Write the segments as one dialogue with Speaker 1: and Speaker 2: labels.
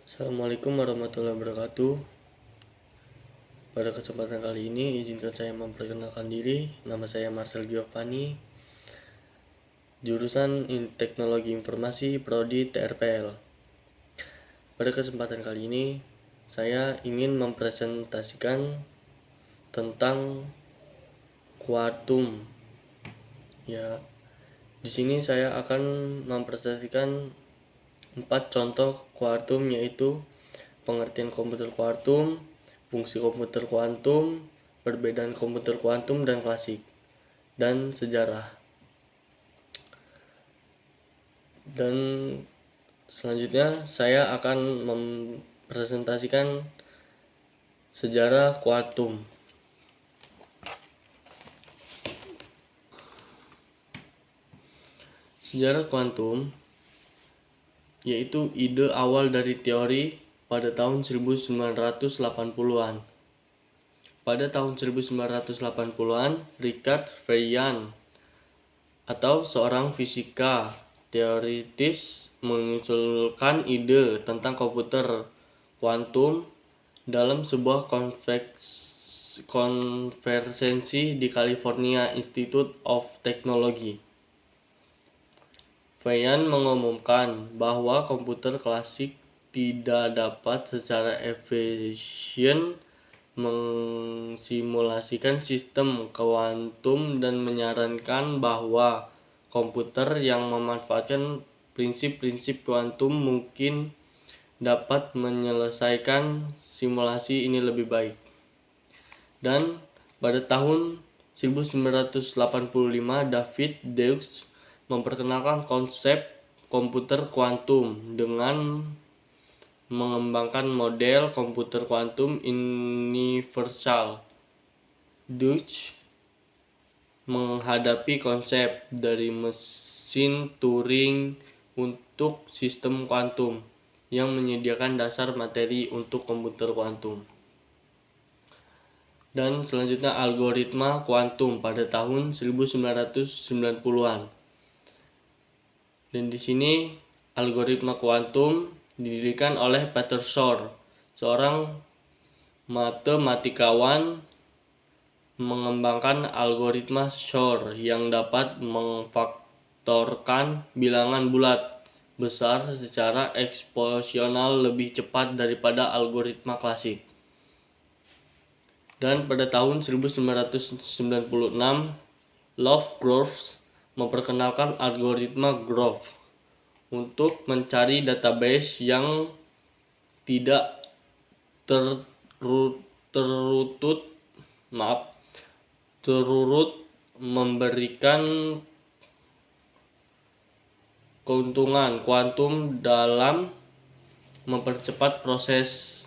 Speaker 1: Assalamualaikum warahmatullahi wabarakatuh. Pada kesempatan kali ini, izinkan saya memperkenalkan diri. Nama saya Marcel Giovanni, jurusan Teknologi Informasi Prodi TRPL. Pada kesempatan kali ini, saya ingin mempresentasikan tentang kuantum. Ya, di sini saya akan mempresentasikan 4 contoh kuantum, yaitu pengertian komputer kuantum, fungsi komputer kuantum, perbedaan komputer kuantum dan klasik, dan sejarah. Dan selanjutnya saya akan mempresentasikan sejarah kuantum. Sejarah kuantum yaitu ide awal dari teori pada tahun 1980-an. Pada tahun 1980-an, Richard Feynman atau seorang fisika teoritis mengusulkan ide tentang komputer kuantum dalam sebuah konferensi di California Institute of Technology. Feynman mengumumkan bahwa komputer klasik tidak dapat secara efisien mensimulasikan sistem kuantum dan menyarankan bahwa komputer yang memanfaatkan prinsip-prinsip kuantum mungkin dapat menyelesaikan simulasi ini lebih baik. Dan pada tahun 1985, David Deutsch memperkenalkan konsep komputer kuantum dengan mengembangkan model komputer kuantum universal. Deutsch menghadapi konsep dari mesin Turing untuk sistem kuantum yang menyediakan dasar materi untuk komputer kuantum. Dan selanjutnya algoritma kuantum pada tahun 1990-an. Dan di sini algoritma kuantum didirikan oleh Peter Shor, seorang matematikawan, mengembangkan algoritma Shor yang dapat memfaktorkan bilangan bulat besar secara eksponensial lebih cepat daripada algoritma klasik. Dan pada tahun 1996, Lovegrove memperkenalkan algoritma Grove untuk mencari database yang tidak terurut memberikan keuntungan kuantum dalam mempercepat proses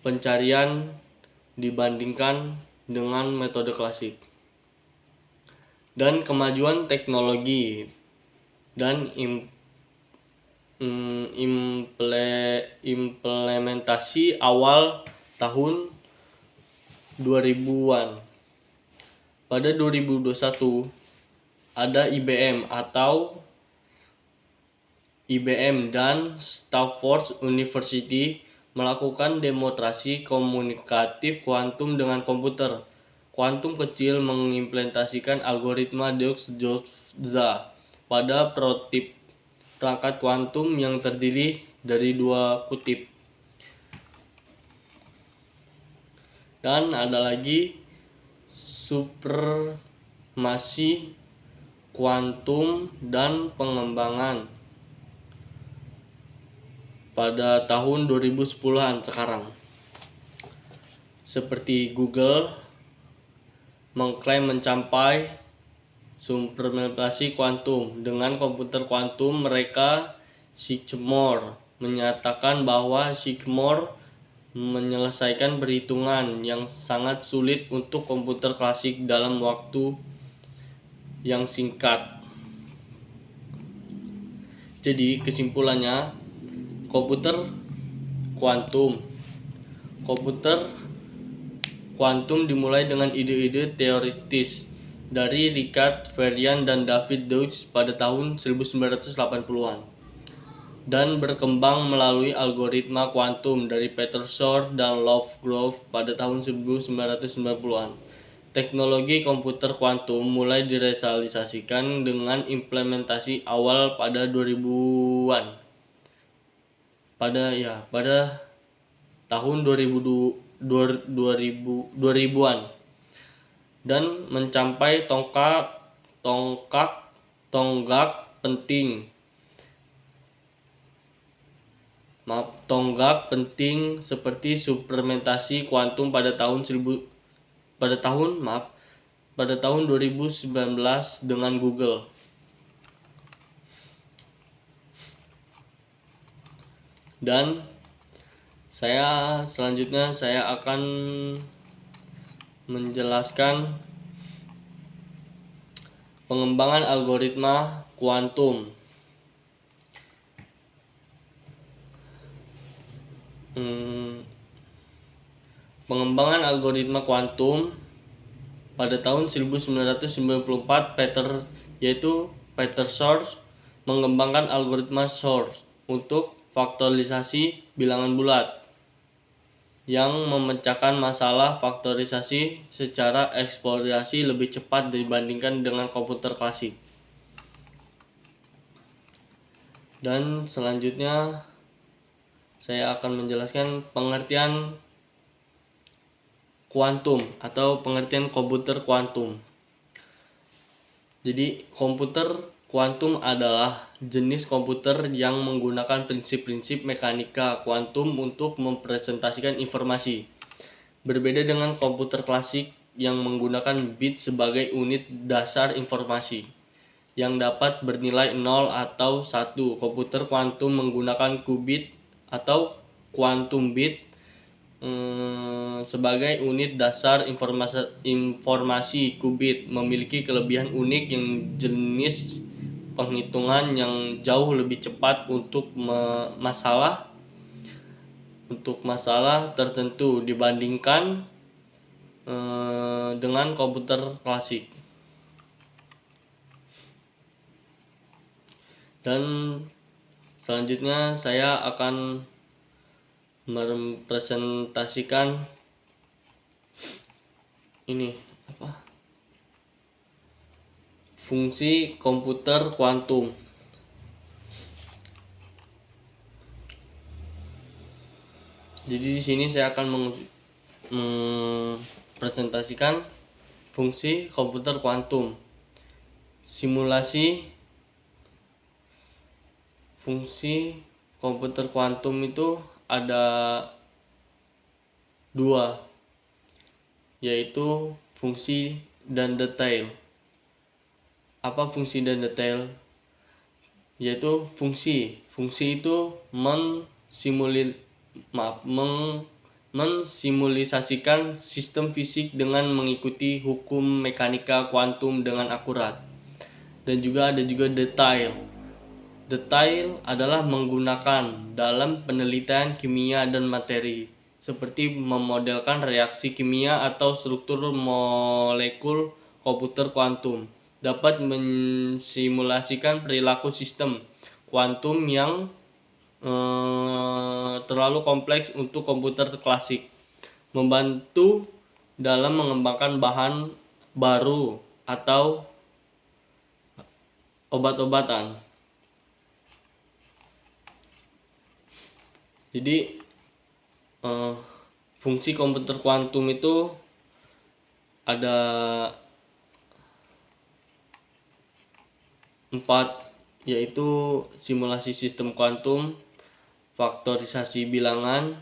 Speaker 1: pencarian dibandingkan dengan metode klasik. Dan kemajuan teknologi dan implementasi awal tahun 2000-an. Pada 2021 ada IBM dan Stanford University melakukan demonstrasi komunikatif kuantum dengan komputer kuantum kecil mengimplementasikan algoritma Deux-Jobs pada prototip perangkat kuantum yang terdiri dari 2 kutip. Dan ada lagi supremasi kuantum dan pengembangan pada tahun 2010-an sekarang. Seperti Google mengklaim mencapai supremasi kuantum dengan komputer kuantum mereka. Sycamore menyatakan bahwa Sycamore menyelesaikan perhitungan yang sangat sulit untuk komputer klasik dalam waktu yang singkat. Jadi kesimpulannya, komputer kuantum dimulai dengan ide-ide teoritis dari Richard Feynman dan David Deutsch pada tahun 1980-an. dan berkembang melalui algoritma kuantum dari Peter Shor dan Lovegrove pada tahun 1990-an. Teknologi komputer kuantum mulai direalisasikan dengan implementasi awal pada 2000-an. Pada tahun 2000-an dan mencapai tonggak penting seperti suplementasi kuantum pada tahun 2019 dengan Google. Dan selanjutnya saya akan menjelaskan pengembangan algoritma kuantum. Pengembangan algoritma kuantum pada tahun 1994 Peter Shor mengembangkan algoritma Shor untuk faktorisasi bilangan bulat yang memecahkan masalah faktorisasi secara eksplorasi lebih cepat dibandingkan dengan komputer klasik. Dan selanjutnya saya akan menjelaskan pengertian kuantum atau pengertian komputer kuantum. Jadi, komputer kuantum adalah jenis komputer yang menggunakan prinsip-prinsip mekanika kuantum untuk mempresentasikan informasi. Berbeda dengan komputer klasik yang menggunakan bit sebagai unit dasar informasi yang dapat bernilai 0 atau 1. Komputer kuantum menggunakan qubit atau quantum bit sebagai unit dasar informasi. Qubit memiliki kelebihan unik yang jenis penghitungan yang jauh lebih cepat untuk masalah tertentu dibandingkan dengan komputer klasik. Dan selanjutnya saya akan merepresentasikan fungsi komputer kuantum. Jadi di sini saya akan mempresentasikan fungsi komputer kuantum. Simulasi fungsi komputer kuantum itu ada dua, yaitu fungsi dan detail. Apa fungsi dan detail? Yaitu fungsi itu mensimulisasikan sistem fisik dengan mengikuti hukum mekanika kuantum dengan akurat. Dan juga ada detail. Detail adalah menggunakan dalam penelitian kimia dan materi, seperti memodelkan reaksi kimia atau struktur molekul. Komputer kuantum dapat mensimulasikan perilaku sistem kuantum yang terlalu kompleks untuk komputer klasik, membantu dalam mengembangkan bahan baru atau obat-obatan. Jadi fungsi komputer kuantum itu ada 4, yaitu simulasi sistem kuantum, faktorisasi bilangan,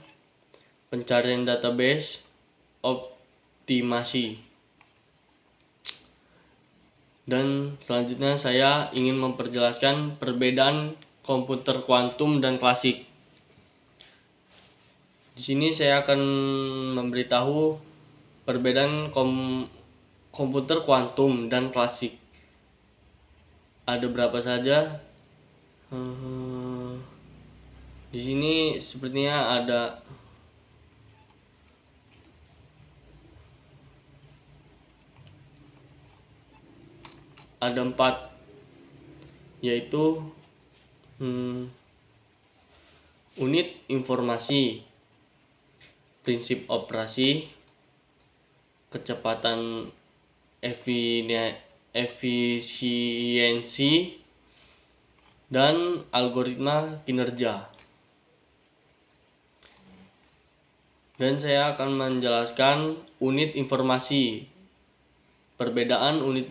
Speaker 1: pencarian database, optimasi. Dan selanjutnya saya ingin memperjelaskan perbedaan komputer kuantum dan klasik. Di sini saya akan memberitahu perbedaan komputer kuantum dan klasik. Ada berapa saja? Di sini sepertinya ada ada 4, yaitu Unit informasi, prinsip operasi, kecepatan, efisiensi, dan algoritma kinerja. Dan saya akan menjelaskan unit informasi. Perbedaan unit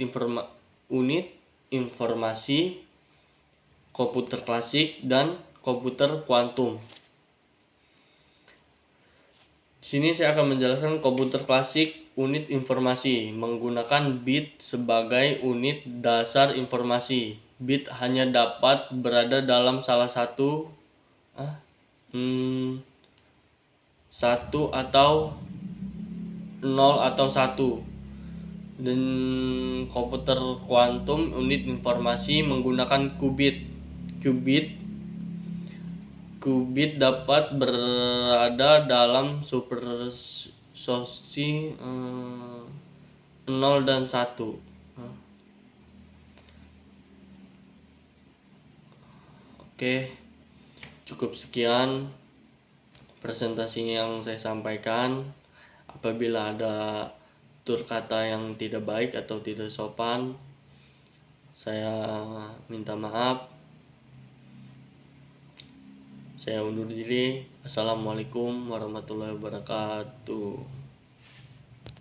Speaker 1: informasi komputer klasik dan komputer kuantum. Di sini saya akan menjelaskan komputer klasik. Unit informasi menggunakan bit sebagai unit dasar informasi. Bit hanya dapat berada dalam salah satu satu atau 0 atau 1. Dan komputer kuantum unit informasi menggunakan qubit. Qubit dapat berada dalam supersesi 0 dan 1. Oke, cukup sekian presentasi yang saya sampaikan. Apabila ada tutur kata yang tidak baik atau tidak sopan, saya minta maaf. Saya undur diri. Assalamualaikum warahmatullahi wabarakatuh.